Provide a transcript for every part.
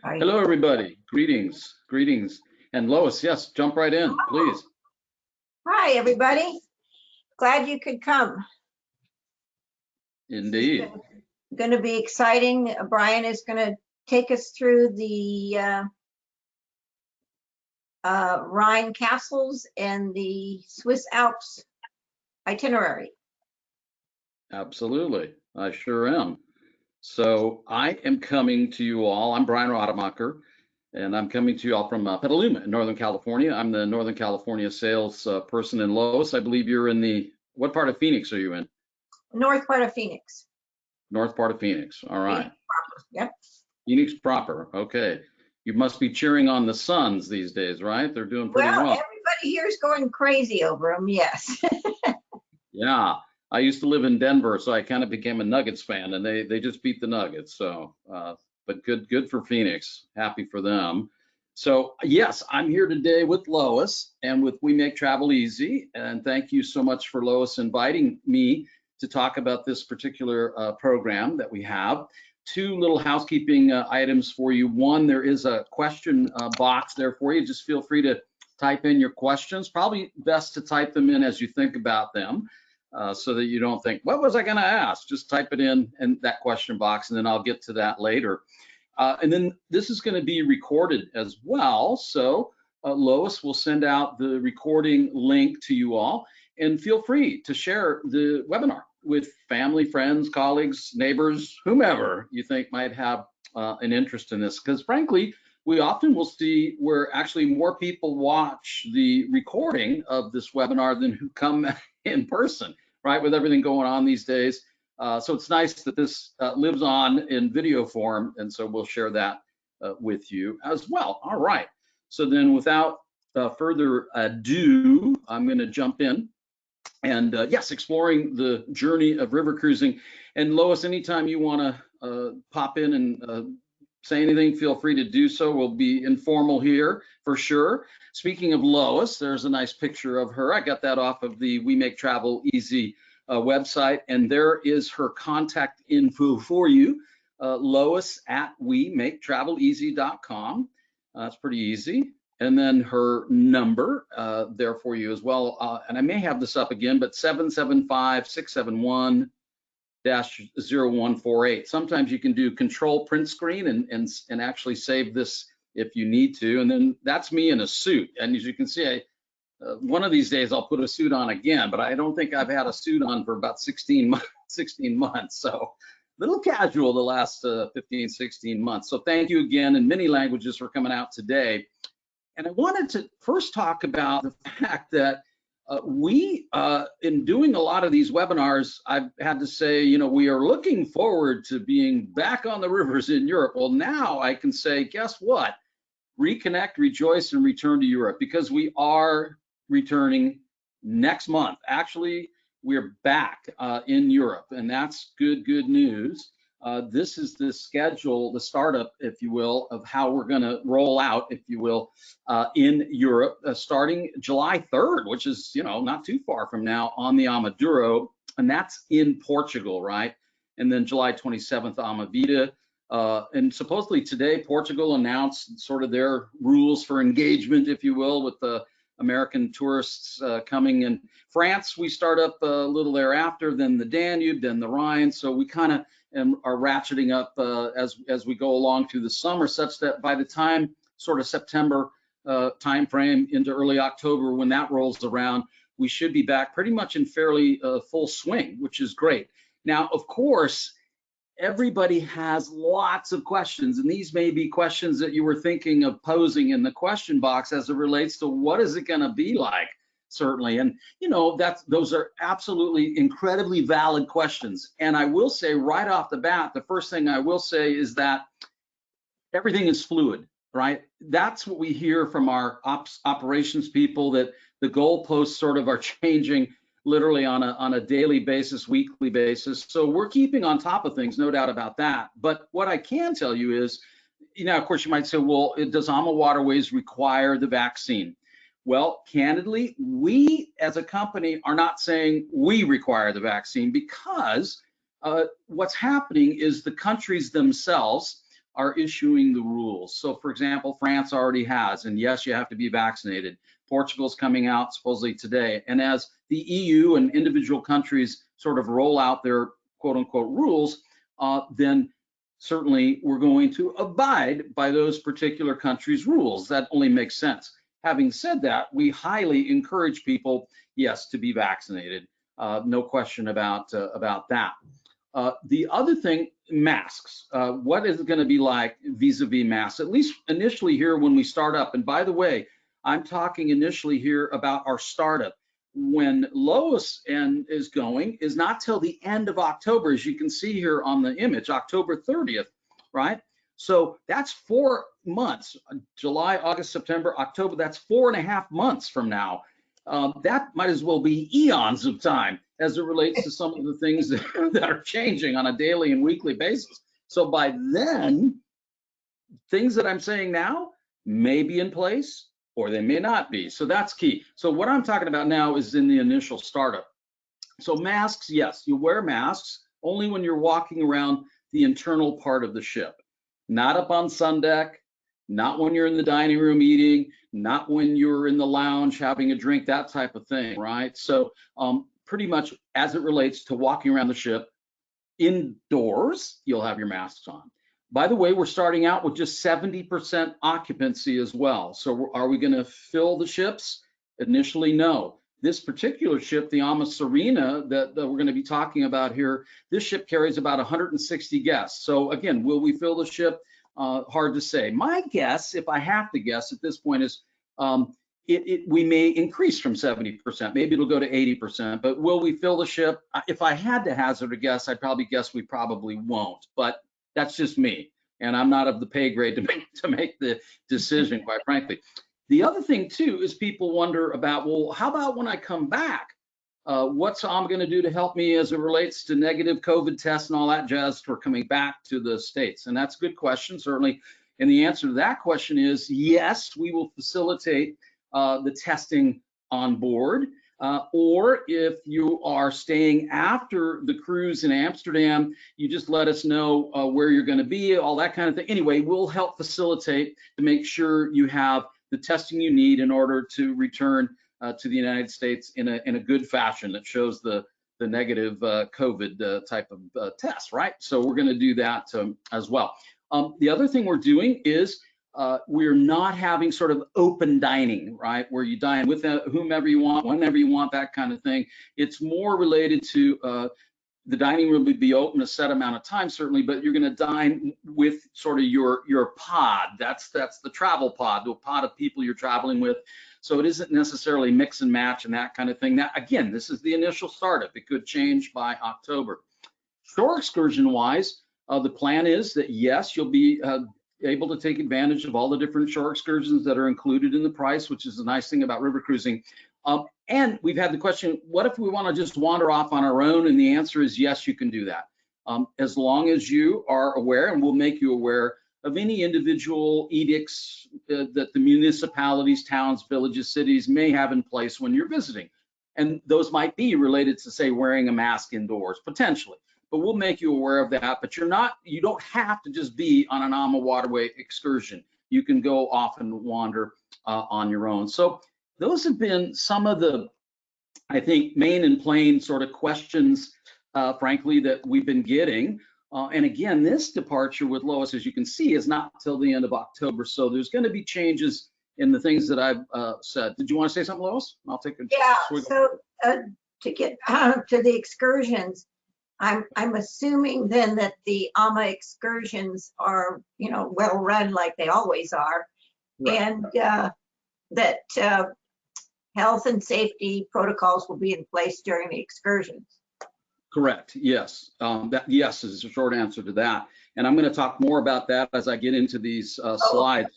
Hi. Hello, everybody. Greetings, greetings. And Lois, yes, jump right in, please. Hi, everybody. Glad you could come. Indeed. Going to be exciting. Brian is going to take us through the Rhine castles and the Swiss Alps itinerary. Absolutely. I sure am. So I am coming to you all. I'm Brian Rodemacher, and I'm coming to you all from Petaluma in Northern California. I'm the Northern California sales person in Lois. I believe you're in what part of Phoenix are you in? North part of Phoenix. North part of Phoenix. All right. Phoenix proper. Yep. Phoenix proper. Okay. You must be cheering on the Suns these days, right? They're doing pretty well. Everybody here is going crazy over them. Yes. Yeah. I used to live in Denver, so I kind of became a Nuggets fan, and they just beat the Nuggets. So, but good for Phoenix. Happy for them. So yes, I'm here today with Lois and with We Make Travel Easy. And thank you so much for Lois inviting me to talk about this particular program that we have. Two little housekeeping items for you. One, there is a question box there for you. Just feel free to type in your questions. Probably best to type them in as you think about them. So that you don't think, what was I going to ask? Just type it in that question box, and then I'll get to that later. And then this is going to be recorded as well. So Lois will send out the recording link to you all, and feel free to share the webinar with family, friends, colleagues, neighbors, whomever you think might have an interest in this. Because frankly, we often will see where actually more people watch the recording of this webinar than who come in person, right? With everything going on these days. So it's nice that this lives on in video form, and so we'll share that with you as well. All right. So then without further ado, I'm going to jump in. And yes, exploring the journey of river cruising. And Lois, anytime you want to pop in and say anything, feel free to do so. We'll be informal here for sure. Speaking of Lois, there's a nice picture of her. I got that off of the We Make Travel Easy website, and there is her contact info for you. Lois at wemaketraveleasy.com. That's pretty easy. And then her number there for you as well. And I may have this up again, but 775-671-0148. Sometimes you can do control print screen and actually save this if you need to. And then that's me in a suit. And as you can see, one of these days I'll put a suit on again, but I don't think I've had a suit on for about 16 months. So a little casual the last 15, 16 months. So thank you again in many languages for coming out today. And I wanted to first talk about the fact that in doing a lot of these webinars, I've had to say, you know, we are looking forward to being back on the rivers in Europe. Well, now I can say, guess what? Reconnect, rejoice, and return to Europe, because we are returning next month. Actually, we're back in Europe, and that's good news. This is the schedule, the startup, if you will, of how we're going to roll out, if you will, in Europe, starting July 3rd, which is, you know, not too far from now, on the Amaduro, and that's in Portugal, right? And then July 27th, Amavita. And supposedly today, Portugal announced sort of their rules for engagement, if you will, with the American tourists coming in. France, we start up a little thereafter, then the Danube, then the Rhine. So we kind of are ratcheting up as we go along through the summer, such that by the time sort of September timeframe into early October, when that rolls around, we should be back pretty much in fairly full swing, which is great. Now, of course, everybody has lots of questions, and these may be questions that you were thinking of posing in the question box as it relates to what is it going to be like, certainly. And you know, those are absolutely incredibly valid questions. And I will say right off the bat, the first thing I will say is that everything is fluid, right? That's what we hear from our operations people, that the goalposts sort of are changing literally on a daily basis, weekly basis. So we're keeping on top of things, no doubt about that. But what I can tell you is, you know, of course you might say, well, does AmaWaterways require the vaccine? Well, candidly, we as a company are not saying we require the vaccine, because what's happening is the countries themselves are issuing the rules. So for example, France already has, and yes, you have to be vaccinated. Portugal's coming out supposedly today. And as the EU and individual countries sort of roll out their quote unquote rules, then certainly we're going to abide by those particular countries' rules. That only makes sense. Having said that, we highly encourage people, yes, to be vaccinated. No question about that. The other thing, masks. What is it going to be like vis-a-vis masks? At least initially here when we start up. And by the way, I'm talking initially here about our startup. When Lois is going is not till the end of October, as you can see here on the image, October 30th, right? So that's 4 months, July, August, September, October, that's 4.5 months from now. That might as well be eons of time as it relates to some of the things that are changing on a daily and weekly basis. So by then, things that I'm saying now may be in place or they may not be. So that's key. So what I'm talking about now is in the initial startup. So masks, yes, you wear masks only when you're walking around the internal part of the ship, not up on sun deck, not when you're in the dining room eating, not when you're in the lounge having a drink, that type of thing, right? So pretty much as it relates to walking around the ship, indoors, you'll have your masks on. By the way, we're starting out with just 70% occupancy as well. So are we going to fill the ships? Initially, no. This particular ship, the Serena, that we're going to be talking about here, this ship carries about 160 guests. So again, will we fill the ship? Hard to say. My guess, if I have to guess at this point, is we may increase from 70%. Maybe it'll go to 80%. But will we fill the ship? If I had to hazard a guess, I'd probably guess we probably won't. But that's just me, and I'm not of the pay grade to make the decision, quite frankly. The other thing too is people wonder about, well, how about when I come back? What's Am going to do to help me as it relates to negative COVID tests and all that jazz for coming back to the States? And that's a good question, certainly. And the answer to that question is yes, we will facilitate the testing on board. Or if you are staying after the cruise in Amsterdam, you just let us know where you're going to be, all that kind of thing. Anyway, we'll help facilitate to make sure you have the testing you need in order to return to the United States in a good fashion that shows the negative COVID type of test, right? So we're going to do that as well. The other thing we're doing is we're not having sort of open dining, right, where you dine with whomever you want, whenever you want, that kind of thing. It's more related to the dining room would be open a set amount of time, certainly, but you're going to dine with sort of your pod. That's the travel pod, the pod of people you're traveling with. So it isn't necessarily mix and match and that kind of thing. Now, again, this is the initial startup. It could change by October. Shore excursion wise, the plan is that yes, you'll be able to take advantage of all the different shore excursions that are included in the price, which is the nice thing about river cruising. And we've had the question, what if we want to just wander off on our own? And the answer is yes, you can do that. As long as you are aware, and we'll make you aware of any individual edicts that the municipalities, towns, villages, cities may have in place when you're visiting. And those might be related to, say, wearing a mask indoors, potentially. But we'll make you aware of that. But you don't have to just be on an AmaWaterway excursion. You can go off and wander on your own. So those have been some of the, I think, main and plain sort of questions, frankly, that we've been getting. And again, this departure with Lois, as you can see, is not till the end of October. So there's going to be changes in the things that I've said. Did you want to say something, Lois? I'll take a swig. So to get to the excursions, I'm assuming then that the AMA excursions are, well run like they always are, right. And that health and safety protocols will be in place during the excursions. Correct. Yes. Yes is a short answer to that. And I'm going to talk more about that as I get into these slides,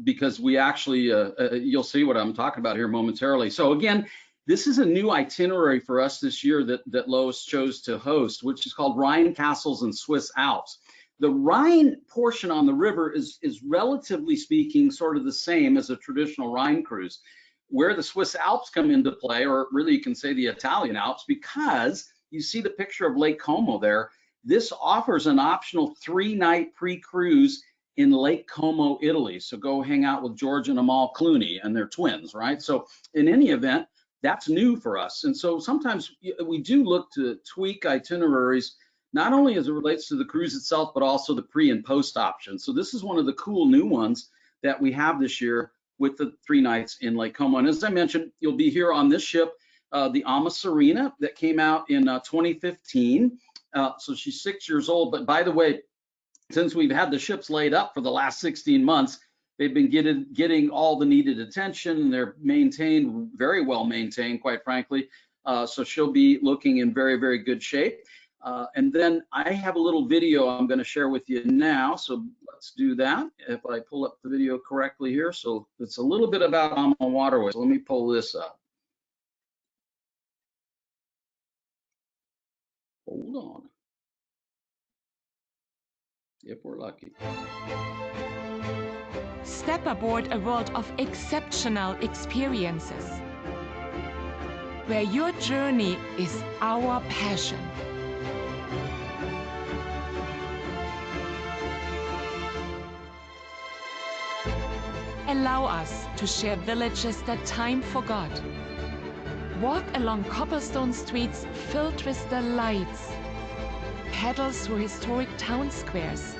because we actually, you'll see what I'm talking about here momentarily. So again, this is a new itinerary for us this year that Lois chose to host, which is called Rhine Castles and Swiss Alps. The Rhine portion on the river is relatively speaking sort of the same as a traditional Rhine cruise. Where the Swiss Alps come into play, or really you can say the Italian Alps, because you see the picture of Lake Como there. this offers an optional 3-night pre-cruise in Lake Como, Italy. So go hang out with George and Amal Clooney, and they're twins, right? So in any event, that's new for us. And so sometimes we do look to tweak itineraries, not only as it relates to the cruise itself, but also the pre and post options. So this is one of the cool new ones that we have this year with the 3 nights in Lake Como. And as I mentioned, you'll be here on this ship, the Ama Serena, that came out in 2015. So she's 6 years old. But by the way, since we've had the ships laid up for the last 16 months, they've been getting all the needed attention. They're maintained, very well maintained, quite frankly. So she'll be looking in very, very good shape. And then I have a little video I'm going to share with you now. So let's do that. If I pull up the video correctly here. So it's a little bit about AmaWaterways. Let me pull this up. Hold on. If we're lucky. Step aboard a world of exceptional experiences, where your journey is our passion. Allow us to share villages that time forgot. Walk along cobblestone streets filled with the lights. Paddle through historic town squares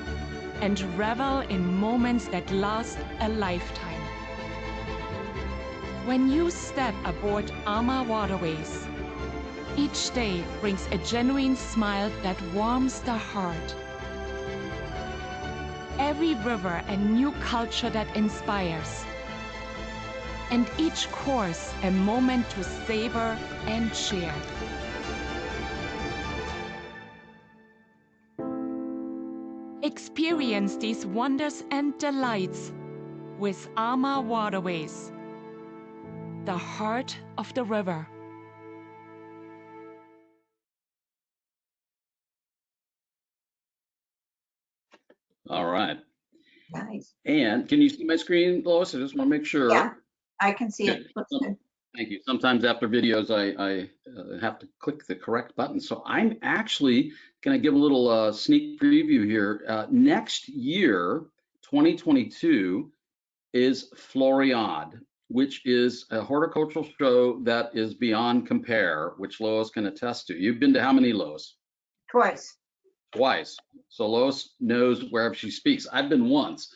and revel in moments that last a lifetime. When you step aboard AmaWaterways, each day brings a genuine smile that warms the heart. Every river a new culture that inspires. And each course a moment to savor and share. Experience these wonders and delights with AmaWaterways, the heart of the river. All right. Nice. And can you see my screen, Lois? I just want to make sure. Yeah, I can see Good. it. Looks good. Thank you. Sometimes after videos, I have to click the correct button. So I'm actually going to give a little sneak preview here. Next year, 2022, is Floriade, which is a horticultural show that is beyond compare, which Lois can attest to. You've been to how many, Lois? Twice. Twice. So Lois knows wherever she speaks. I've been once,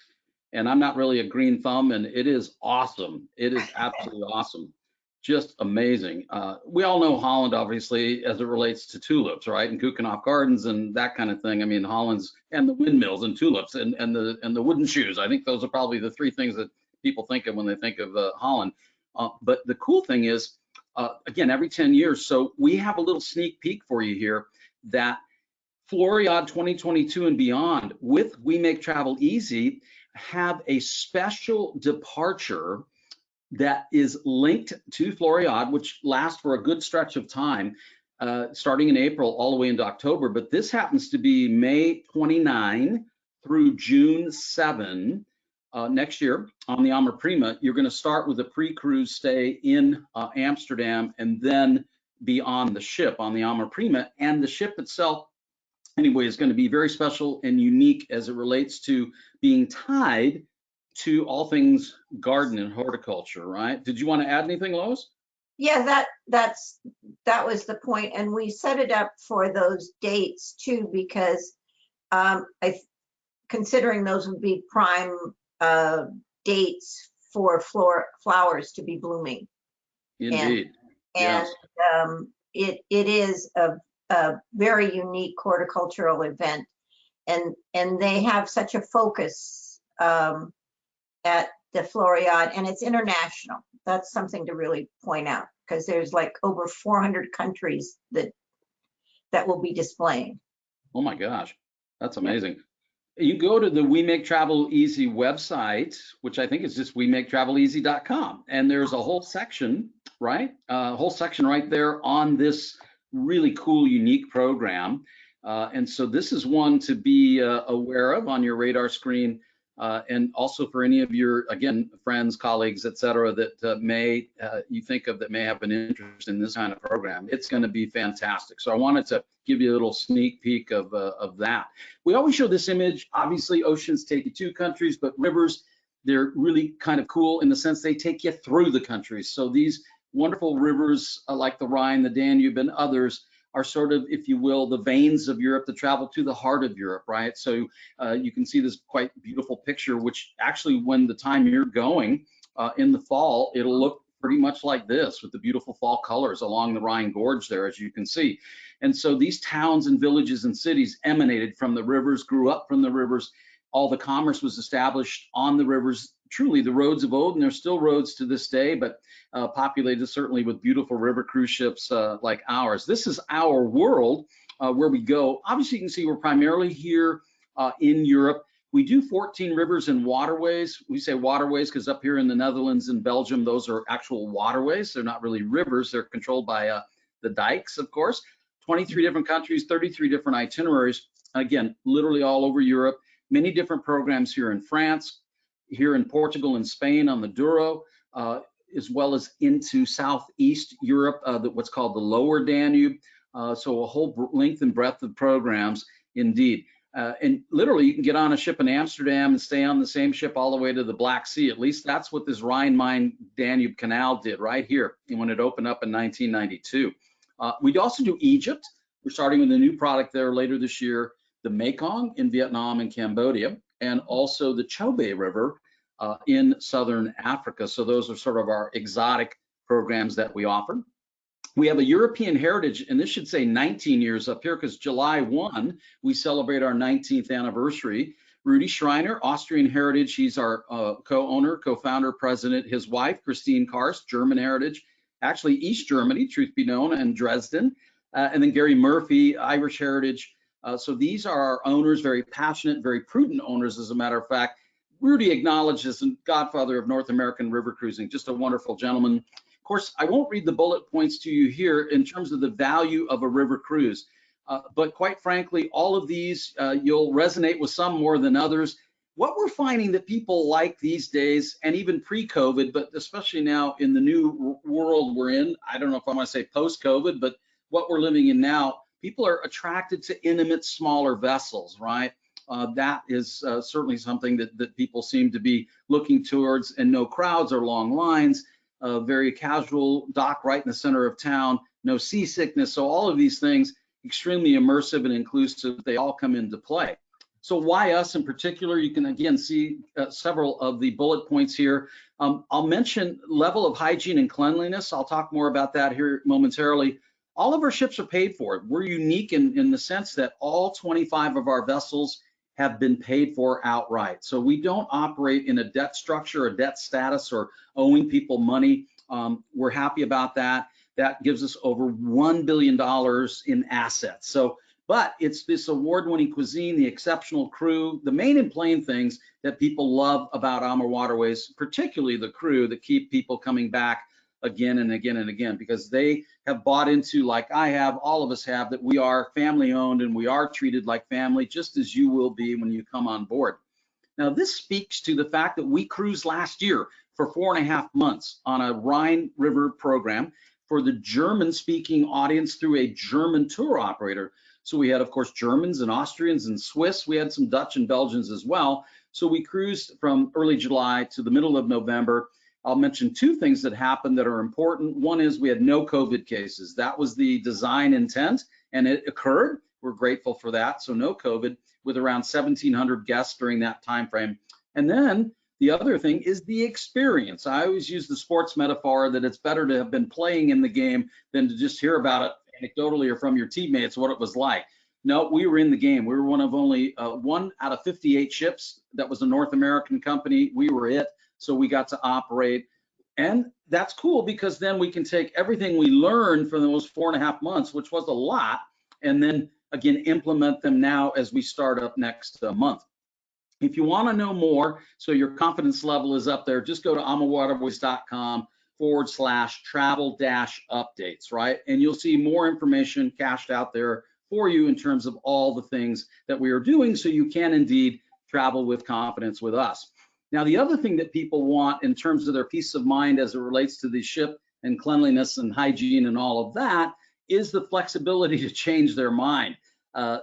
and I'm not really a green thumb, and it is awesome. It is absolutely awesome. Just amazing. We all know Holland, obviously, as it relates to tulips, right? And Keukenhof Gardens and that kind of thing. I mean, Holland's, and the windmills and tulips and the wooden shoes. I think those are probably the 3 things that people think of when they think of Holland. But the cool thing is, again, every 10 years. So we have a little sneak peek for you here that Floriade 2022 and beyond with We Make Travel Easy have a special departure that is linked to Floriade, which lasts for a good stretch of time, starting in April all the way into October. But this happens to be May 29 through June 7 next year on the Ama Prima. You're going to start with a pre-cruise stay in Amsterdam and then be on the ship on the Ama Prima. And the ship itself, anyway, is going to be very special and unique as it relates to being tied to all things garden and horticulture, right? Did you want to add anything, Lois? Yeah, that was the point, and we set it up for those dates too because considering those would be prime dates for flowers to be blooming. Indeed. And Yes. it is a very unique horticultural event, and they have such a focus at the Floriade, and it's international. That's something to really point out because there's like over 400 countries that will be displaying. Oh my gosh, that's amazing. You go to the We Make Travel Easy website, which I think is just wemaketraveleasy.com, and there's a whole section, right? A whole section right there on this really cool, unique program. And so this is one to be aware of on your radar screen And also for any of your, again, friends, colleagues, et cetera, that you think of that may have an interest in this kind of program, it's going to be fantastic. So I wanted to give you a little sneak peek of that. We always show this image. Obviously, oceans take you to countries, but rivers, they're really kind of cool in the sense they take you through the countries. So these wonderful rivers like the Rhine, the Danube, and others are sort of, if you will, the veins of Europe that travel to the heart of Europe, right? So you can see this quite beautiful picture, which actually, when the time you're going in the fall, it'll look pretty much like this with the beautiful fall colors along the Rhine Gorge there, as you can see. And so these towns and villages and cities emanated from the rivers, grew up from the rivers. All the commerce was established on the rivers, truly the roads of old, and there's still roads to this day, but populated certainly with beautiful river cruise ships like ours. This is our world where we go. Obviously, you can see we're primarily here in Europe. We do 14 rivers and waterways. We say waterways because up here in the Netherlands and Belgium, those are actual waterways. They're not really rivers. They're controlled by the dikes, of course. 23 different countries, 33 different itineraries. Again, literally all over Europe. Many different programs here in France, here in Portugal and Spain on the Douro, as well as into Southeast Europe, what's called the Lower Danube. So a whole length and breadth of programs indeed. And literally you can get on a ship in Amsterdam and stay on the same ship all the way to the Black Sea. At least that's what this Rhine-Main-Danube canal did right here when it opened up in 1992. We'd also do Egypt. We're starting with a new product there later this year, the Mekong in Vietnam and Cambodia, and also the Chobe River in Southern Africa. So those are sort of our exotic programs that we offer. We have a European heritage, and this should say 19 years up here because July 1, we celebrate our 19th anniversary. Rudi Schreiner, Austrian heritage, he's our co-owner, co-founder, president. His wife, Christine Karst, German heritage, actually East Germany, truth be known, and Dresden. And then Gary Murphy, Irish heritage. So these are our owners, very passionate, very prudent owners, as a matter of fact. Rudy acknowledged as the godfather of North American river cruising, just a wonderful gentleman. Of course, I won't read the bullet points to you here in terms of the value of a river cruise, but quite frankly, all of these, you'll resonate with some more than others. What we're finding that people like these days, and even pre-COVID, but especially now in the new world we're in, I don't know if I want to say post-COVID, but what we're living in now, people are attracted to intimate, smaller vessels, right? That is certainly something that people seem to be looking towards, and no crowds or long lines, very casual dock right in the center of town, no seasickness. So all of these things, extremely immersive and inclusive, they all come into play. So why us in particular? You can again see several of the bullet points here. I'll mention level of hygiene and cleanliness. I'll talk more about that here momentarily. All of our ships are paid for. We're unique in the sense that all 25 of our vessels have been paid for outright. So we don't operate in a debt structure, a debt status, or owing people money. We're happy about that. That gives us over $1 billion in assets. So, but it's this award-winning cuisine, the exceptional crew, the main and plain things that people love about AmaWaterways, particularly the crew that keep people coming back again and again and again, because they have bought into, like I have, all of us have, that we are family owned and we are treated like family, just as you will be when you come on board. Now, this speaks to the fact that we cruised last year for 4.5 months on a Rhine River program for the German-speaking audience through a German tour operator. So we had, of course, Germans and Austrians and Swiss. We had some Dutch and Belgians as well. So we cruised from early July to the middle of November. I'll mention two things that happened that are important. One is we had no COVID cases. That was the design intent, and it occurred. We're grateful for that. So no COVID, with around 1,700 guests during that time frame. And then the other thing is the experience. I always use the sports metaphor that it's better to have been playing in the game than to just hear about it anecdotally or from your teammates what it was like. No, we were in the game. We were one of only 1 out of 58 ships that was a North American company. We were it. So we got to operate, and that's cool because then we can take everything we learned from those 4.5 months, which was a lot, and then again implement them now as we start up next month. If you want to know more, so your confidence level is up there, just go to amawaterways.com/travel-updates, right? And you'll see more information cached out there for you in terms of all the things that we are doing, so you can indeed travel with confidence with us. Now, the other thing that people want in terms of their peace of mind as it relates to the ship and cleanliness and hygiene and all of that is the flexibility to change their mind.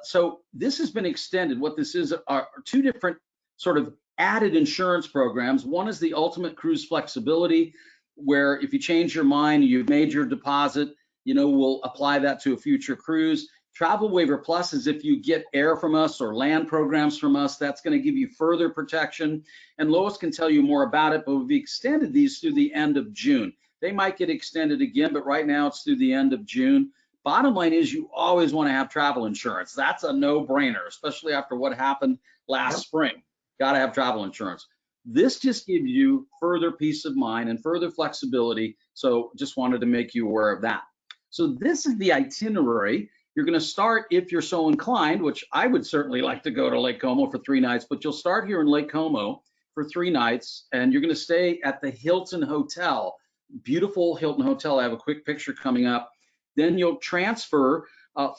So this has been extended. What this is are two different sort of added insurance programs. One is the ultimate cruise flexibility, where if you change your mind, you've made your deposit, we'll apply that to a future cruise. Travel Waiver Plus is if you get air from us or land programs from us, that's going to give you further protection. And Lois can tell you more about it, but we've extended these through the end of June. They might get extended again, but right now it's through the end of June. Bottom line is you always want to have travel insurance. That's a no-brainer, especially after what happened last spring. Got to have travel insurance. This just gives you further peace of mind and further flexibility. So just wanted to make you aware of that. So this is the itinerary. You're going to start, if you're so inclined, which I would certainly like to go to Lake Como for 3 nights, but you'll start here in Lake Como for 3 nights, and you're going to stay at the Hilton Hotel. Beautiful Hilton Hotel. I have a quick picture coming up. Then you'll transfer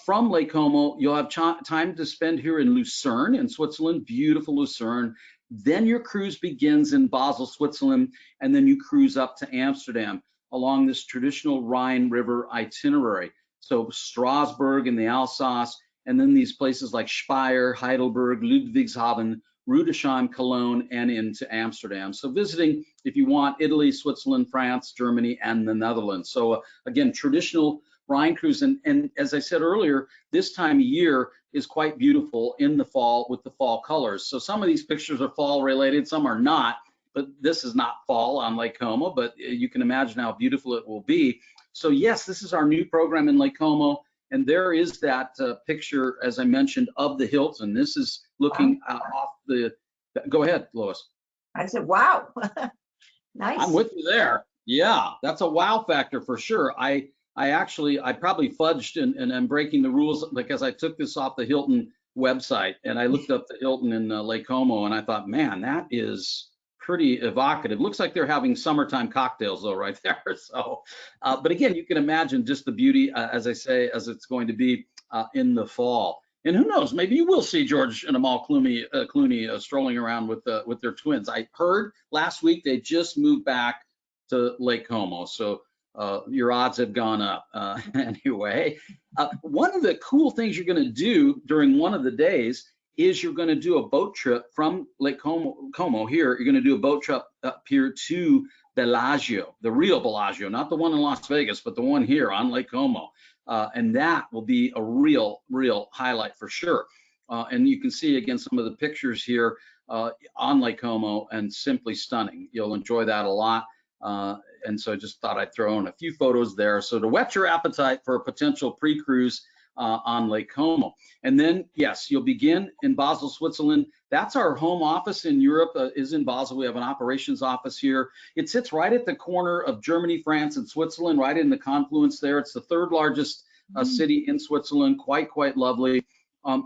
from Lake Como. You'll have time to spend here in Lucerne in Switzerland, beautiful Lucerne. Then your cruise begins in Basel, Switzerland, and then you cruise up to Amsterdam along this traditional Rhine River itinerary. So Strasbourg in the Alsace, and then these places like Speyer, Heidelberg, Ludwigshafen, Rudesheim, Cologne, and into Amsterdam. So visiting, if you want, Italy, Switzerland, France, Germany, and the Netherlands. So again, traditional Rhine cruise. And as I said earlier, this time of year is quite beautiful in the fall with the fall colors. So some of these pictures are fall related, some are not, but this is not fall on Lake Como, but you can imagine how beautiful it will be. So yes, this is our new program in Lake Como, and there is that picture, as I mentioned, of the Hilton. This is looking off the, go ahead, Lois. I said, wow, nice. I'm with you there. Yeah, that's a wow factor for sure. I probably fudged and I'm breaking the rules because I took this off the Hilton website and I looked up the Hilton in Lake Como and I thought, man, that is pretty evocative. Looks like they're having summertime cocktails though right there. So, but again, you can imagine just the beauty, as I say, as it's going to be in the fall. And who knows, maybe you will see George and Amal Clooney strolling around with their twins. I heard last week they just moved back to Lake Como. So your odds have gone up. Anyway, one of the cool things you're going to do during one of the days is you're going to do a boat trip from Lake Como here. You're going to do a boat trip up here to Bellagio, the real Bellagio, not the one in Las Vegas, but the one here on Lake Como. And that will be a real highlight for sure. And you can see again some of the pictures here on Lake Como, and simply stunning. You'll enjoy that a lot. And so I just thought I'd throw in a few photos there. So to whet your appetite for a potential pre-cruise on Lake Como. And then, yes, you'll begin in Basel, Switzerland. That's our home office in Europe, is in Basel. We have an operations office here. It sits right at the corner of Germany, France, and Switzerland, right in the confluence there. It's the 3rd largest city in Switzerland, quite lovely.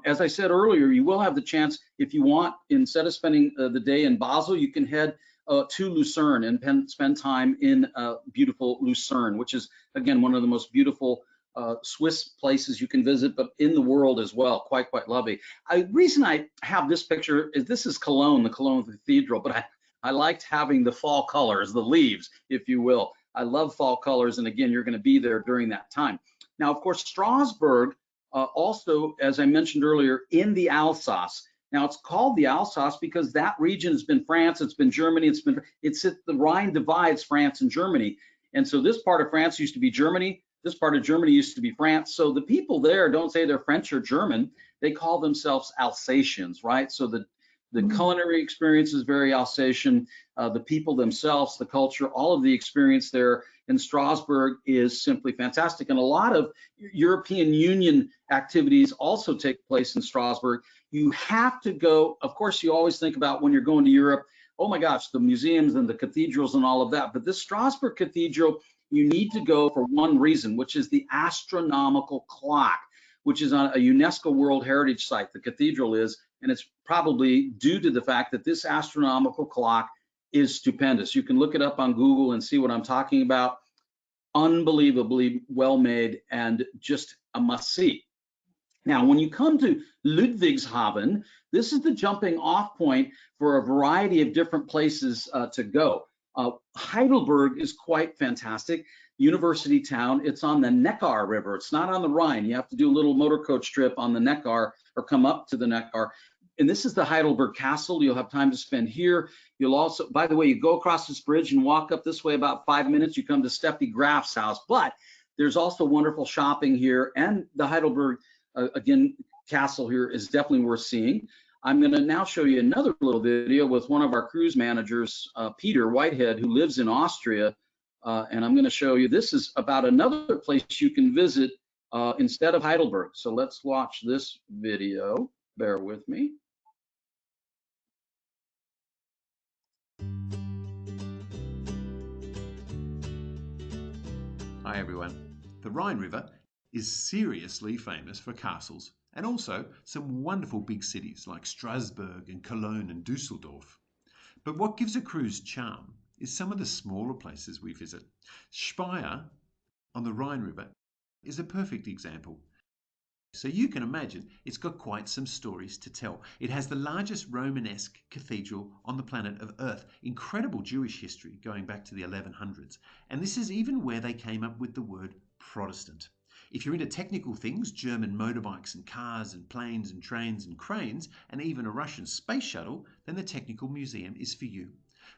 As I said earlier, you will have the chance, if you want, instead of spending the day in Basel, you can head to Lucerne and spend time in beautiful Lucerne, which is, again, one of the most beautiful Swiss places you can visit, but in the world as well. Quite lovely. The reason I have this picture is this is Cologne, the Cologne Cathedral, but I liked having the fall colors, the leaves, if you will. I love fall colors, and again, you're going to be there during that time. Now, of course, Strasbourg, also, as I mentioned earlier, in the Alsace. Now, it's called the Alsace because that region has been France, it's been Germany, the Rhine divides France and Germany. And so this part of France used to be Germany. This part of Germany used to be France. So the people there don't say they're French or German. They call themselves Alsatians, right? So the culinary experience is very Alsatian. The people themselves, the culture, all of the experience there in Strasbourg is simply fantastic. And a lot of European Union activities also take place in Strasbourg. You have to go, of course, you always think about when you're going to Europe, oh my gosh, the museums and the cathedrals and all of that. But this Strasbourg Cathedral, you need to go for one reason, which is the astronomical clock, which is on a UNESCO World Heritage Site. The cathedral is, and it's probably due to the fact that this astronomical clock is stupendous. You can look it up on Google and see what I'm talking about. Unbelievably well made and just a must see. Now, when you come to Ludwigshafen, this is the jumping off point for a variety of different places to go. Heidelberg is quite fantastic. University town. It's on the Neckar River. It's not on the Rhine. You have to do a little motor coach trip on the Neckar or come up to the Neckar. And this is the Heidelberg Castle. You'll have time to spend here. You'll also, by the way, you go across this bridge and walk up this way about 5 minutes. You come to Steffi Graf's house. But there's also wonderful shopping here, and the Heidelberg again, castle here is definitely worth seeing. I'm going to now show you another little video with one of our cruise managers, Peter Whitehead, who lives in Austria. And I'm going to show you, this is about another place you can visit instead of Heidelberg. So let's watch this video. Bear with me. Hi everyone. The Rhine River is seriously famous for castles and also some wonderful big cities like Strasbourg and Cologne and Dusseldorf. But what gives a cruise charm is some of the smaller places we visit. Speyer on the Rhine River is a perfect example. So you can imagine it's got quite some stories to tell. It has the largest Romanesque cathedral on the planet of Earth, incredible Jewish history going back to the 1100s. And this is even where they came up with the word Protestant. If you're into technical things, German motorbikes and cars and planes and trains and cranes, and even a Russian space shuttle, then the Technical Museum is for you.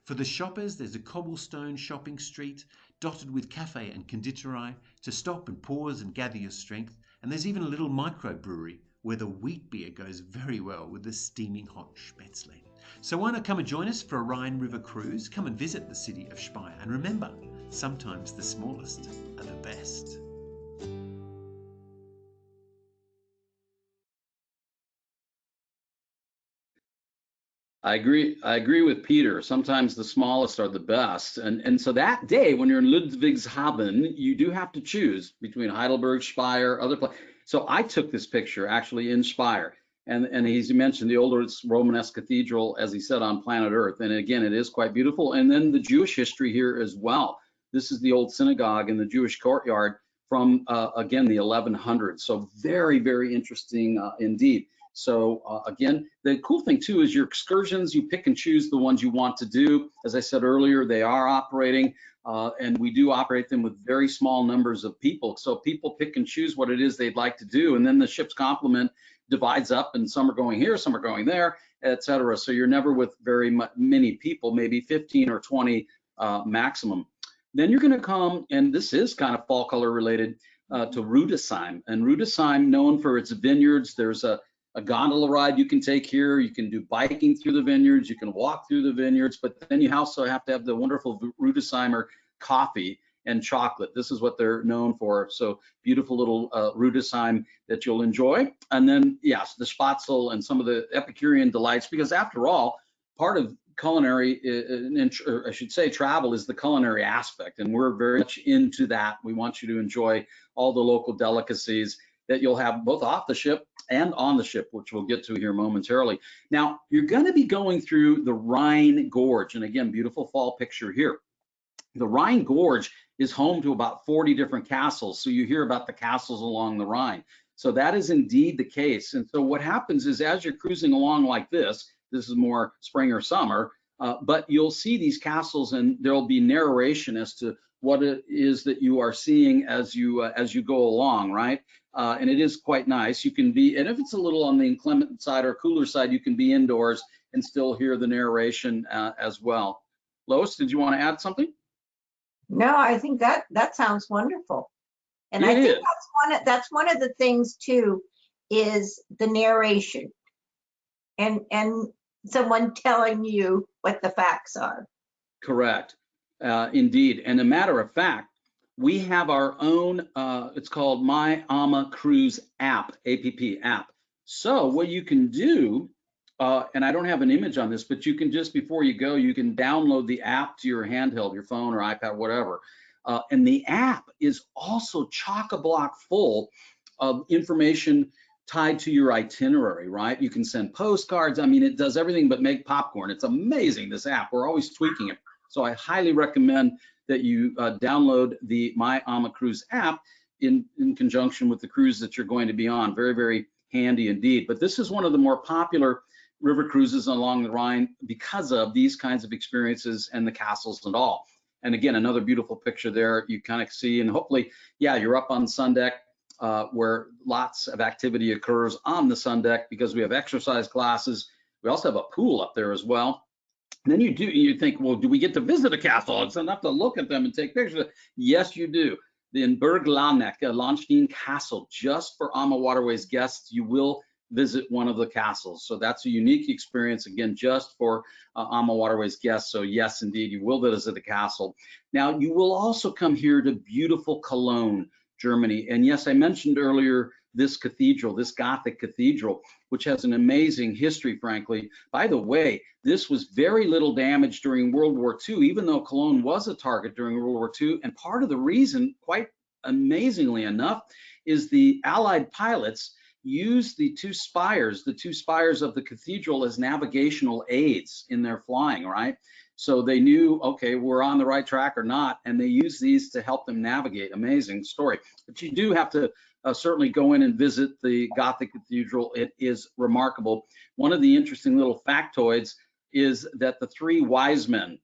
For the shoppers, there's a cobblestone shopping street dotted with cafe and conditorei to stop and pause and gather your strength. And there's even a little microbrewery where the wheat beer goes very well with the steaming hot spätzle. So why not come and join us for a Rhine River cruise? Come and visit the city of Speyer. And remember, sometimes the smallest are the best. I agree with Peter. Sometimes the smallest are the best. And so that day when you're in Ludwigshafen, you do have to choose between Heidelberg, Speyer, other places. So I took this picture actually in Speyer. And he's mentioned the oldest Romanesque cathedral, as he said, on planet Earth. And again, it is quite beautiful. And then the Jewish history here as well. This is the old synagogue in the Jewish courtyard from, again, the 1100s. So very, very interesting indeed. So again, the cool thing too is your excursions, you pick and choose the ones you want to do. As I said earlier, they are operating and we do operate them with very small numbers of people. So people pick and choose what it is they'd like to do. And then the ship's complement divides up and some are going here, some are going there, etc. So you're never with very many people, maybe 15 or 20 maximum. Then you're going to come, and this is kind of fall color related to Rudesheim. And Rudesheim, known for its vineyards, there's a gondola ride you can take here. You can do biking through the vineyards. You can walk through the vineyards, but then you also have to have the wonderful Rudesheimer coffee and chocolate. This is what they're known for. So beautiful little Rudesheim that you'll enjoy. And then, yes, the Spatzel and some of the Epicurean delights, because after all, part of culinary, or I should say travel, is the culinary aspect. And we're very much into that. We want you to enjoy all the local delicacies that you'll have both off the ship and on the ship, which we'll get to here momentarily. Now, you're going to be going through the Rhine Gorge. And again, beautiful fall picture here. The Rhine Gorge is home to about 40 different castles. So you hear about the castles along the Rhine. So that is indeed the case. And so what happens is as you're cruising along like this is more spring or summer, but you'll see these castles and there'll be narration as to what it is that you are seeing as you go along, right? And it is quite nice. You can be, and if it's a little on the inclement side or cooler side, you can be indoors and still hear the narration as well. Lois, did you want to add something? No, I think that sounds wonderful. And I think that's one of the things too, is the narration and someone telling you what the facts are. Correct. Indeed. And a matter of fact, we have our own, it's called My AmaCruise app, app. So what you can do, and I don't have an image on this, but you can just, before you go, you can download the app to your handheld, your phone or iPad, whatever. And the app is also chock-a-block full of information tied to your itinerary, right? You can send postcards. I mean, it does everything but make popcorn. It's amazing, this app. We're always tweaking it. So I highly recommend that you download the My AmaCruise app in conjunction with the cruise that you're going to be on. Very, very handy indeed. But this is one of the more popular river cruises along the Rhine because of these kinds of experiences and the castles and all. And again, another beautiful picture there you kind of see, and hopefully, yeah, you're up on sun deck where lots of activity occurs on the sun deck because we have exercise classes. We also have a pool up there as well. And then you think, well, do we get to visit a castle? It's enough to look at them and take pictures. Yes, you do. In Berglaneck, Lahnstein Castle, just for AmaWaterways guests, you will visit one of the castles. So that's a unique experience, again, just for AmaWaterways guests. So yes, indeed, you will visit the castle. Now, you will also come here to beautiful Cologne, Germany. And yes, I mentioned earlier this cathedral, this Gothic cathedral, which has an amazing history, frankly. By the way, this was very little damage during World War II, even though Cologne was a target during World War II. And part of the reason, quite amazingly enough, is the Allied pilots used the two spires of the cathedral as navigational aids in their flying, right? So they knew, okay, we're on the right track or not, and they used these to help them navigate. Amazing story. But you do have to certainly go in and visit the Gothic cathedral. It is remarkable. One of the interesting little factoids is that the three wise men,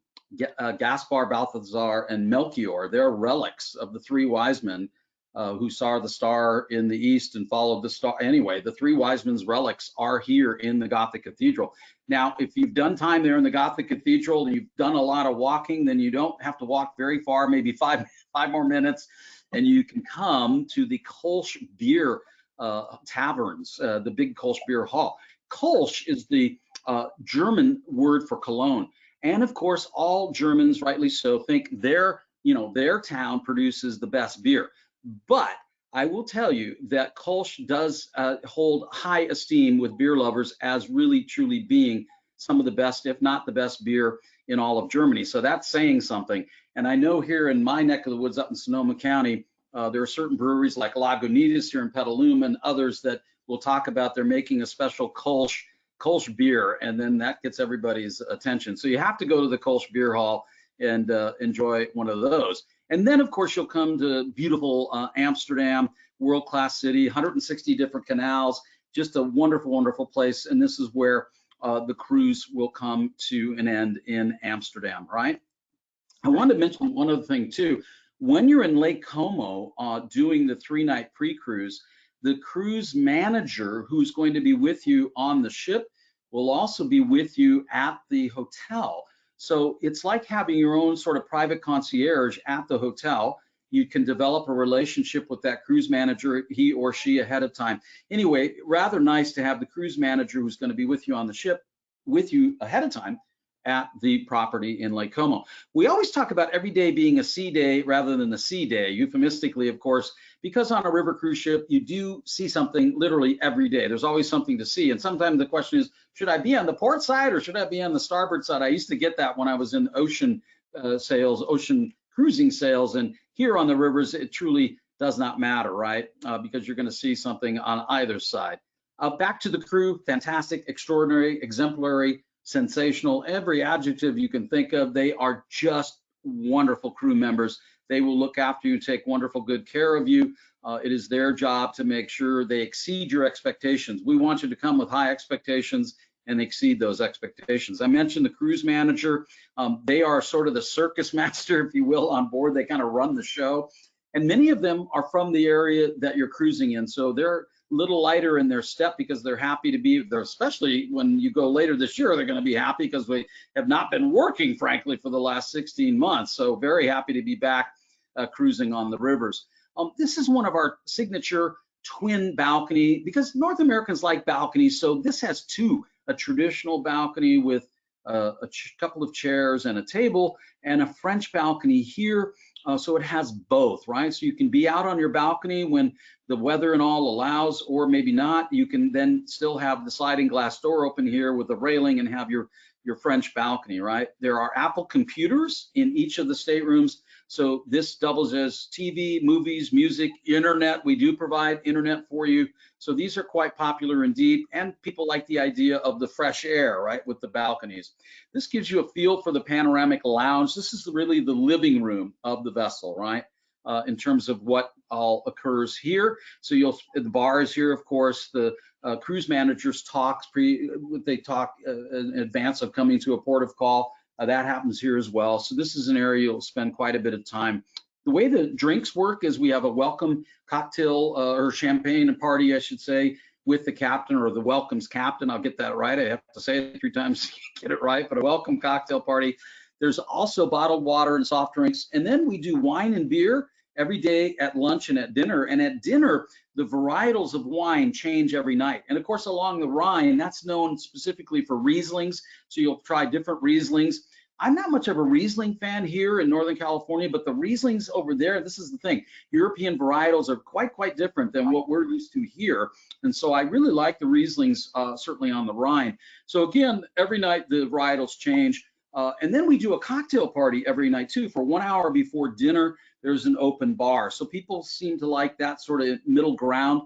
Gaspar, Balthazar, and Melchior, they're relics of the three wise men who saw the star in the east and followed the star. Anyway, the three wise men's relics are here in the Gothic cathedral. Now, if you've done time there in the Gothic cathedral, you've done a lot of walking, then you don't have to walk very far, maybe five more minutes, and you can come to the Kolsch beer taverns, the big Kolsch beer hall. Kolsch is the German word for Cologne. And of course, all Germans, rightly so, think their town produces the best beer. But I will tell you that Kolsch does hold high esteem with beer lovers as really truly being some of the best, if not the best beer in all of Germany. So that's saying something. And I know here in my neck of the woods up in Sonoma County, there are certain breweries like Lagunitas here in Petaluma and others that will talk about they're making a special Kolsch beer, and then that gets everybody's attention. So you have to go to the Kolsch beer hall and enjoy one of those. And then, of course, you'll come to beautiful Amsterdam, world-class city, 160 different canals, just a wonderful, wonderful place. And this is where the cruise will come to an end in Amsterdam, right? I wanted to mention one other thing, too. When you're in Lake Como doing the 3-night pre-cruise, the cruise manager who's going to be with you on the ship will also be with you at the hotel. So it's like having your own sort of private concierge at the hotel. You can develop a relationship with that cruise manager, he or she, ahead of time. Anyway, rather nice to have the cruise manager who's going to be with you on the ship with you ahead of time at the property in Lake Como. We always talk about every day being a sea day rather than a sea day, euphemistically, of course, because on a river cruise ship, you do see something literally every day. There's always something to see. And sometimes the question is, should I be on the port side or should I be on the starboard side? I used to get that when I was in ocean sales, ocean cruising sales. And here on the rivers, it truly does not matter, right? Because you're going to see something on either side. Back to the crew, fantastic, extraordinary, exemplary, sensational, every adjective you can think of. They are just wonderful crew members. They will look after you, take wonderful good care of you. It is their job to make sure they exceed your expectations. We want you to come with high expectations and exceed those expectations. I mentioned the cruise manager. They are sort of the circus master, if you will, on board. They kind of run the show. And many of them are from the area that you're cruising in. So they're a little lighter in their step because they're happy to be there, especially when you go later this year. They're going to be happy because we have not been working, frankly, for the last 16 months. So very happy to be back cruising on the rivers. This is one of our signature twin balcony, because North Americans like balconies. So this has two, a traditional balcony with a couple of chairs and a table, and a French balcony here. So it has both, right? So you can be out on your balcony when the weather and all allows, or maybe not. You can then still have the sliding glass door open here with the railing and have your French balcony, right? There are Apple computers in each of the staterooms. So this doubles as TV, movies, music, internet. We do provide internet for you. So these are quite popular indeed. And people like the idea of the fresh air, right, with the balconies. This gives you a feel for the panoramic lounge. This is really the living room of the vessel, right? in terms of what all occurs here. So the bar is here, of course. The cruise managers they talk in advance of coming to a port of call. That happens here as well. So this is an area you'll spend quite a bit of time. The way the drinks work is we have a welcome cocktail or champagne party, I should say, with the captain, or the welcomes captain. I'll get that right. I have to say it 3 times to get it right, but a welcome cocktail party. There's also bottled water and soft drinks. And then we do wine and beer every day at lunch and at dinner. And at dinner, the varietals of wine change every night. And of course, along the Rhine, that's known specifically for Rieslings. So you'll try different Rieslings. I'm not much of a Riesling fan here in Northern California, but the Rieslings over there, this is the thing, European varietals are quite different than what we're used to here. And so I really like the Rieslings, certainly on the Rhine. So again, every night the varietals change. And then we do a cocktail party every night too. For 1 hour before dinner, there's an open bar. So people seem to like that sort of middle ground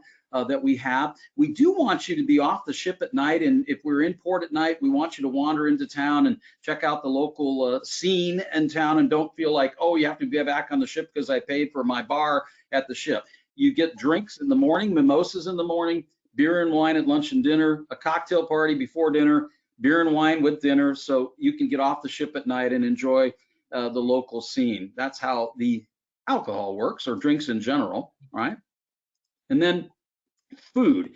that we have. We do want you to be off the ship at night, and if we're in port at night, we want you to wander into town and check out the local scene in town, and don't feel like, oh, you have to get back on the ship because I paid for my bar at the ship. You get drinks in the morning, mimosas in the morning, beer and wine at lunch and dinner, a cocktail party before dinner, beer and wine with dinner, so you can get off the ship at night and enjoy the local scene. That's how the alcohol works, or drinks in general, right? And then food.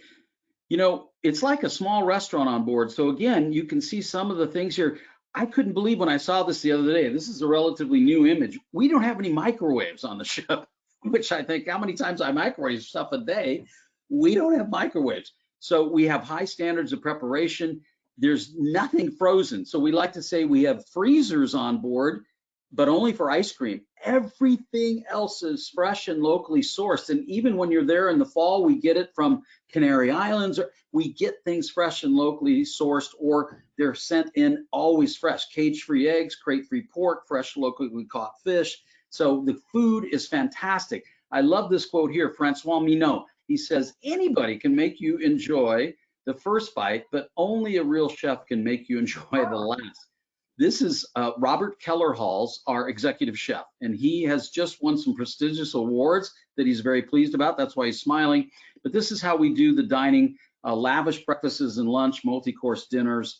You know, it's like a small restaurant on board. So again, you can see some of the things here. I couldn't believe when I saw this the other day. This is a relatively new image. We don't have any microwaves on the ship, which I think, how many times I microwave stuff a day? We don't have microwaves. So we have high standards of preparation. There's nothing frozen. So we like to say we have freezers on board, but only for ice cream. Everything else is fresh and locally sourced. And even when you're there in the fall, we get it from Canary Islands, or we get things fresh and locally sourced, or they're sent in always fresh. Cage-free eggs, crate-free pork, fresh locally caught fish. So the food is fantastic. I love this quote here, Francois Minot. He says, anybody can make you enjoy the first bite, but only a real chef can make you enjoy the last. This is Robert Kellerhals, our executive chef, and he has just won some prestigious awards that he's very pleased about. That's why he's smiling. But this is how we do the dining, lavish breakfasts and lunch, multi-course dinners.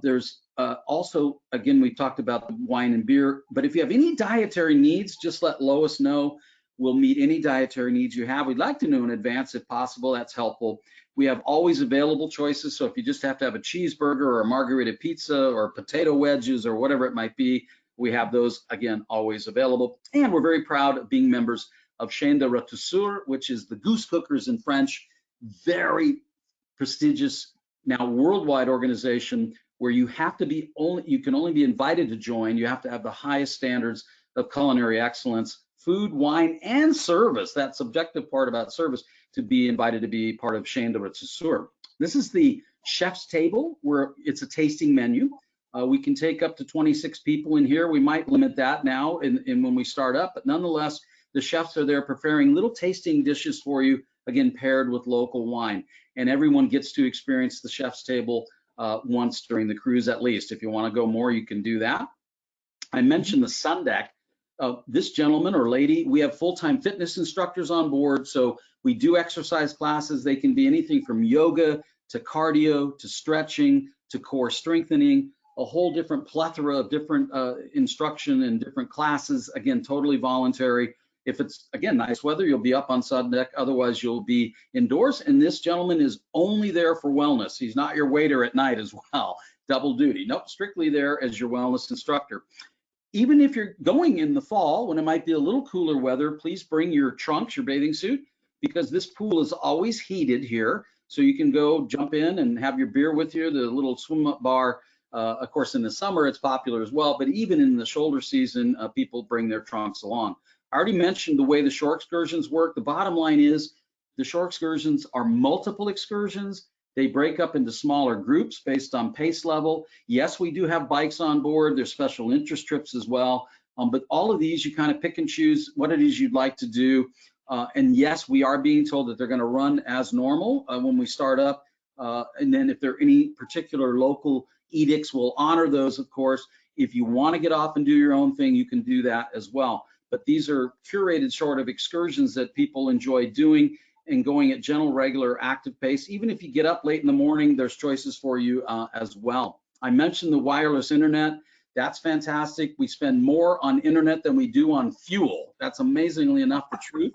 There's also, again, we talked about the wine and beer, but if you have any dietary needs, just let Lois know. We'll meet any dietary needs you have. We'd like to know in advance if possible. That's helpful. We have always available choices. So if you just have to have a cheeseburger or a margarita pizza or potato wedges or whatever it might be, we have those, again, always available. And we're very proud of being members of Chaîne de Rôtisseurs, which is the goose cookers in French. Very prestigious, now worldwide organization where you have to be you can only be invited to join. You have to have the highest standards of culinary excellence, food, wine, and service. That subjective part about service, to be invited to be part of Chaîne de Rôtisseurs. This is the chef's table, where it's a tasting menu. We can take up to 26 people in here. We might limit that now when we start up, but nonetheless, the chefs are there preparing little tasting dishes for you, again, paired with local wine. And everyone gets to experience the chef's table once during the cruise at least. If you want to go more, you can do that. I mentioned the sun deck. This gentleman or lady, we have full-time fitness instructors on board, so we do exercise classes. They can be anything from yoga to cardio to stretching to core strengthening, a whole different plethora of different instruction and different classes, again, totally voluntary. If it's, again, nice weather, you'll be up on sun deck. Otherwise, you'll be indoors. And this gentleman is only there for wellness. He's not your waiter at night as well. Double duty. Nope, strictly there as your wellness instructor. Even if you're going in the fall, when it might be a little cooler weather, please bring your trunks, your bathing suit, because this pool is always heated here. So you can go jump in and have your beer with you, the little swim up bar. Of course, in the summer, it's popular as well, but even in the shoulder season, people bring their trunks along. I already mentioned the way the shore excursions work. The bottom line is the shore excursions are multiple excursions. They break up into smaller groups based on pace level. Yes, we do have bikes on board. There's special interest trips as well. But all of these, you kind of pick and choose what it is you'd like to do. And yes, we are being told that they're going to run as normal when we start up. And then if there are any particular local edicts, we'll honor those, of course. If you want to get off and do your own thing, you can do that as well. but these are curated sort of excursions that people enjoy doing and going at gentle, regular, active pace. Even if you get up late in the morning, there's choices for you as well. I mentioned the wireless internet. That's fantastic. We spend more on internet than we do on fuel. That's amazingly enough the truth.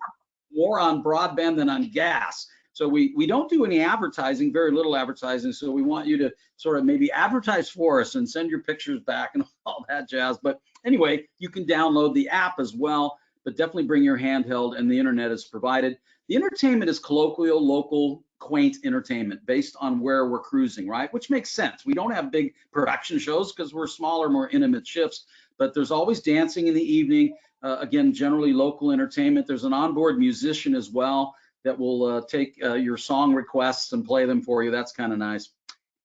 More on broadband than on gas. So we don't do any advertising, very little advertising. So we want you to sort of maybe advertise for us and send your pictures back and all that jazz. But anyway, you can download the app as well, but definitely bring your handheld, and the internet is provided. The entertainment is colloquial, local, quaint entertainment based on where we're cruising, right? Which makes sense. We don't have big production shows because we're smaller, more intimate ships, but there's always dancing in the evening. Again, generally local entertainment. There's an onboard musician as well that will take your song requests and play them for you. That's kind of nice.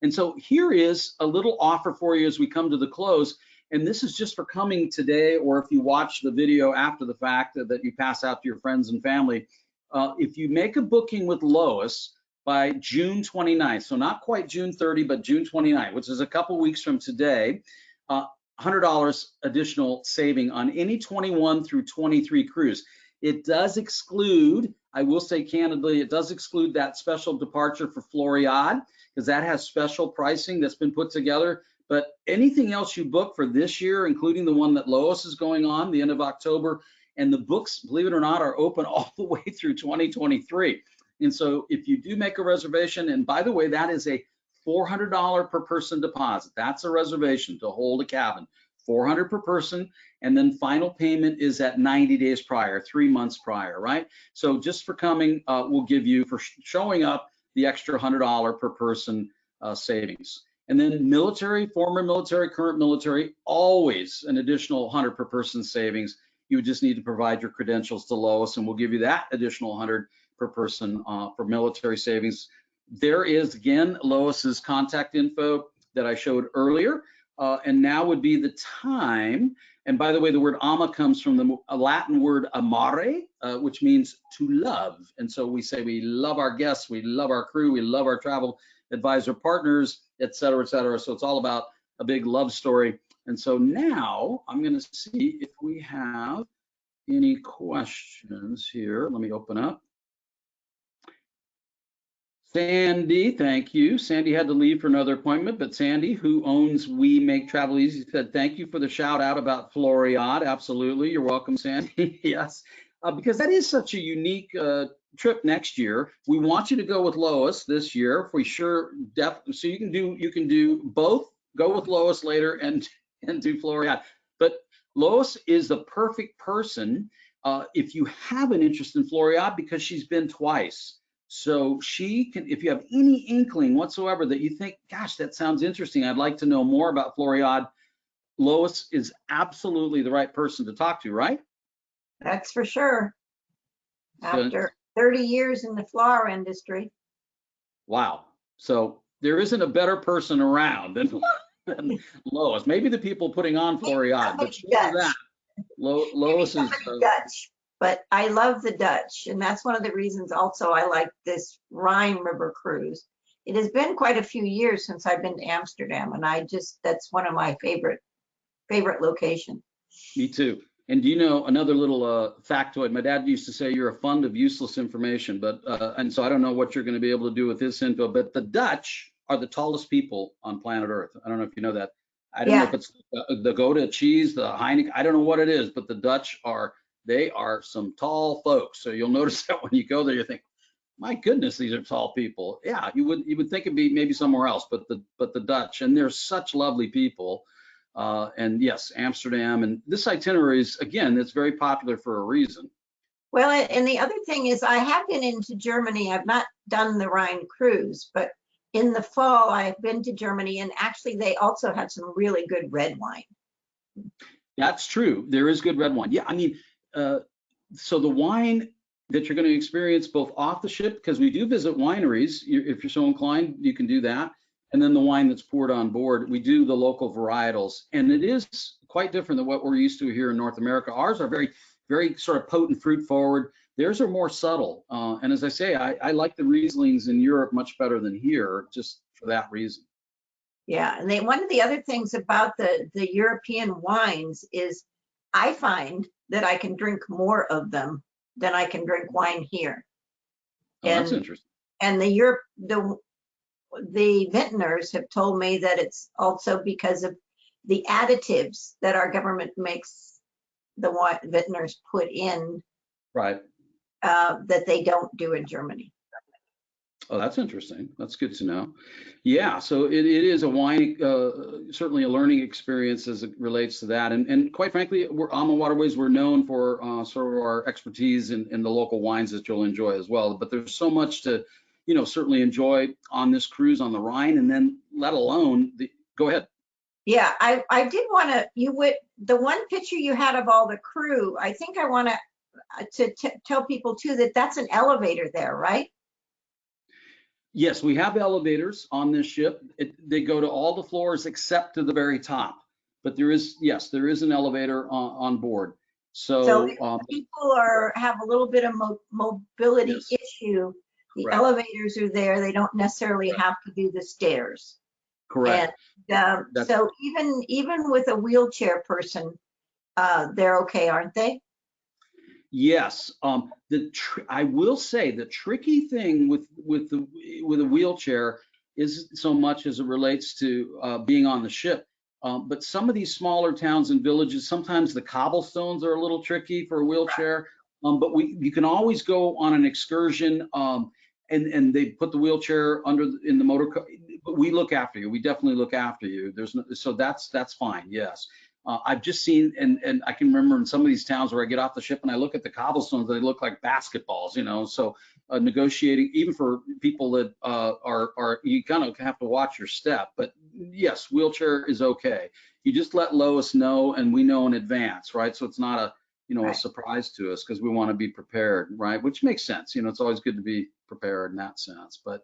And so here is a little offer for you as we come to the close. And this is just for coming today, or if you watch the video after the fact that you pass out to your friends and family. If you make a booking with Lois by June 29th, so not quite June 30, but June 29th, which is a couple weeks from today, $100 additional saving on any 21 through 23 cruise. It does exclude, I will say candidly, it does exclude that special departure for Floriade, because that has special pricing that's been put together. But anything else you book for this year, including the one that Lois is going on the end of October, and the books, believe it or not, are open all the way through 2023. And so if you do make a reservation, and by the way, that is a $400 per person deposit. That's a reservation to hold a cabin, $400 per person. And then final payment is at 90 days prior, 3 months prior, right? So just for coming, we'll give you, for showing up, the extra $100 per person savings. And then military, former military, current military, always an additional 100 per person savings. You would just need to provide your credentials to Lois, and we'll give you that additional 100 per person for military savings. There is, again, Lois's contact info that I showed earlier. And now would be the time. And by the way, the word ama comes from the Latin word amare, which means to love. And so we say we love our guests, we love our crew, we love our travel advisor partners, et cetera, et cetera. So it's all about a big love story. And so now I'm going to see if we have any questions here. Let me open up. Sandy, thank you. Sandy had to leave for another appointment, but Sandy, who owns We Make Travel Easy, said thank you for the shout out about Floriade. Absolutely, you're welcome, Sandy. Yes, because that is such a unique trip next year. We want you to go with Lois this year. If we sure, so you can do both. Go with Lois later and do Floriade. But Lois is the perfect person if you have an interest in Floriade, because she's been twice. So she can, if you have any inkling whatsoever that you think, gosh, that sounds interesting, I'd like to know more about Floriade, Lois is absolutely the right person to talk to, right? That's for sure. So, After 30 years in the flower industry. wow. So there isn't a better person around than Lois. Maybe the people putting on Floriade, but short of that, Lois is Dutch. But I love the Dutch, and that's one of the reasons also I like this Rhine River cruise. It has been quite a few years since I've been to Amsterdam, and that's one of my favorite locations. Me too. And do you know another little factoid? My dad used to say you're a fund of useless information, but and so I don't know what you're going to be able to do with this info, but the Dutch are the tallest people on planet Earth. I don't know if you know that. I don't know if it's the Gouda cheese, the Heineken, I don't know what it is, but the Dutch they are some tall folks. So you'll notice that when you go there, you think, my goodness, these are tall people. Yeah, you would think it'd be maybe somewhere else, but the Dutch, and they're such lovely people. And yes, Amsterdam, and this itinerary is, again, it's very popular for a reason. Well, and the other thing is I have been into Germany. I've not done the Rhine cruise, but in the fall I've been to Germany, and actually they also have some really good red wine. That's true. There is good red wine. Yeah, I mean, so the wine that you're going to experience both off the ship, because we do visit wineries, if you're so inclined, you can do that. And then the wine that's poured on board, we do the local varietals. And it is quite different than what we're used to here in North America. Ours are very, very sort of potent fruit forward. Theirs are more subtle. And as I say, I like the Rieslings in Europe much better than here, just for that reason. Yeah, and one of the other things about the European wines is I find that I can drink more of them than I can drink wine here. Oh, that's And interesting. and the vintners have told me that it's also because of the additives that our government makes the vintners put in Right. that they don't do in Germany. Oh, that's interesting. That's good to know. Yeah, so it is a wine, certainly a learning experience as it relates to that. And quite frankly, AmaWaterways, we're known for sort of our expertise in the local wines that you'll enjoy as well. But there's so much to, certainly enjoy on this cruise on the Rhine, and then let alone go ahead. Yeah, I did want to, the one picture you had of all the crew, I think I want to tell people too that that's an elevator there, right? Yes, we have elevators on this ship. They go to all the floors except to the very top. But there is an elevator on board. So if people have a little bit of mobility Yes. issue, the Correct. elevators are there. They don't necessarily have to do the stairs. Correct. And so even with a wheelchair person, they're okay, aren't they? Yes. I will say the tricky thing with a wheelchair is so much as it relates to being on the ship. But some of these smaller towns and villages, sometimes the cobblestones are a little tricky for a wheelchair. But you can always go on an excursion, and they put the wheelchair in the motor car. But we look after you. We definitely look after you. So that's fine. Yes. I've just seen, and I can remember in some of these towns where I get off the ship and I look at the cobblestones, they look like basketballs, So negotiating, even for people that are you kind of have to watch your step. But yes, wheelchair is okay. You just let Lois know, and we know in advance, right? So it's not a a surprise to us, because we want to be prepared, right? Which makes sense. It's always good to be prepared in that sense. But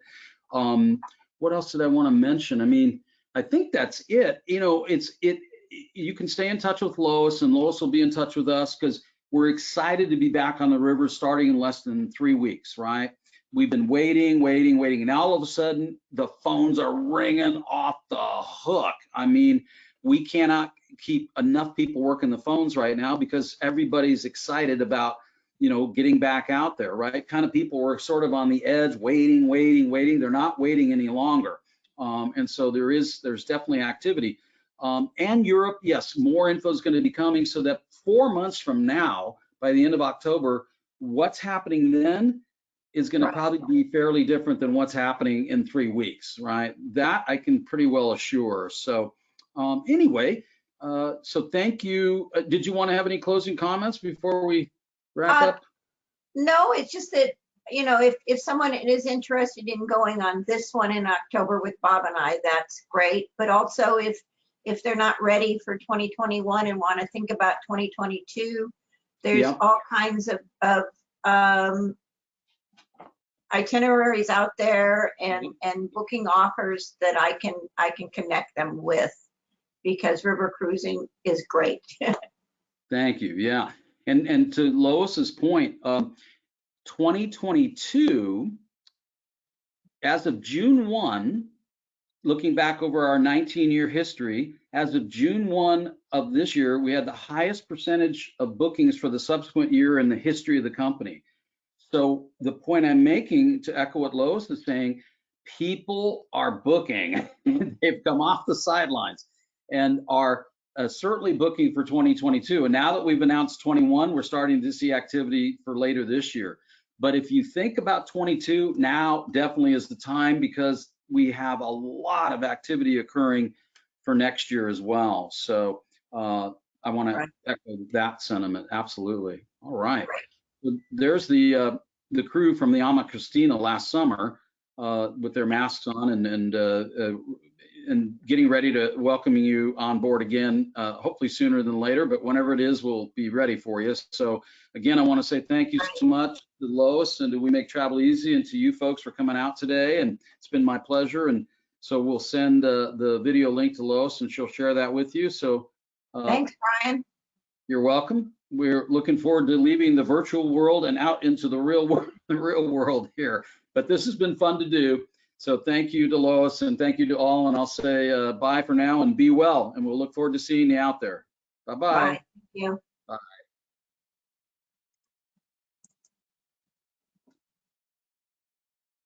what else did I want to mention? I mean, I think that's it. You can stay in touch with Lois, and Lois will be in touch with us, because we're excited to be back on the river starting in less than 3 weeks, right? We've been waiting, and now all of a sudden the phones are ringing off the hook. I mean, we cannot keep enough people working the phones right now, because everybody's excited about, getting back out there, right? Kind of people were sort of on the edge, waiting. They're not waiting any longer. And so there's definitely activity. And Europe, yes, more info is going to be coming, so that 4 months from now, by the end of October, what's happening then is going to probably be fairly different than what's happening in 3 weeks, right? That I can pretty well assure. So anyway, so thank you. Did you want to have any closing comments before we wrap up? No, it's just that, if someone is interested in going on this one in October with Bob and I, that's great. But also if they're not ready for 2021 and want to think about 2022, there's all kinds of itineraries out there and booking offers that I can connect them with, because river cruising is great. Thank you. Yeah. And to Lois's point, 2022, as of June 1, looking back over our 19-year history, as of June 1 of this year, we had the highest percentage of bookings for the subsequent year in the history of the company. So the point I'm making, to echo what Lois is saying, people are booking. They've come off the sidelines and are certainly booking for 2022. And now that we've announced 21, we're starting to see activity for later this year. But if you think about 22, now definitely is the time, because we have a lot of activity occurring for next year as well. So I want to echo that sentiment. Absolutely. All right. There's the crew from the Ama Christina last summer with their masks on and getting ready to welcome you on board again, hopefully sooner than later, but whenever it is, we'll be ready for you. So again, I want to say thank you so much to Lois and to We Make Travel Easy, and to you folks for coming out today. And it's been my pleasure. And so we'll send the video link to Lois, and she'll share that with you. So thanks, Brian. You're welcome. We're looking forward to leaving the virtual world and out into the real world here. But this has been fun to do. So thank you to Lois, and thank you to all. And I'll say bye for now, and be well. And we'll look forward to seeing you out there. Bye-bye. Bye. Thank you. Bye.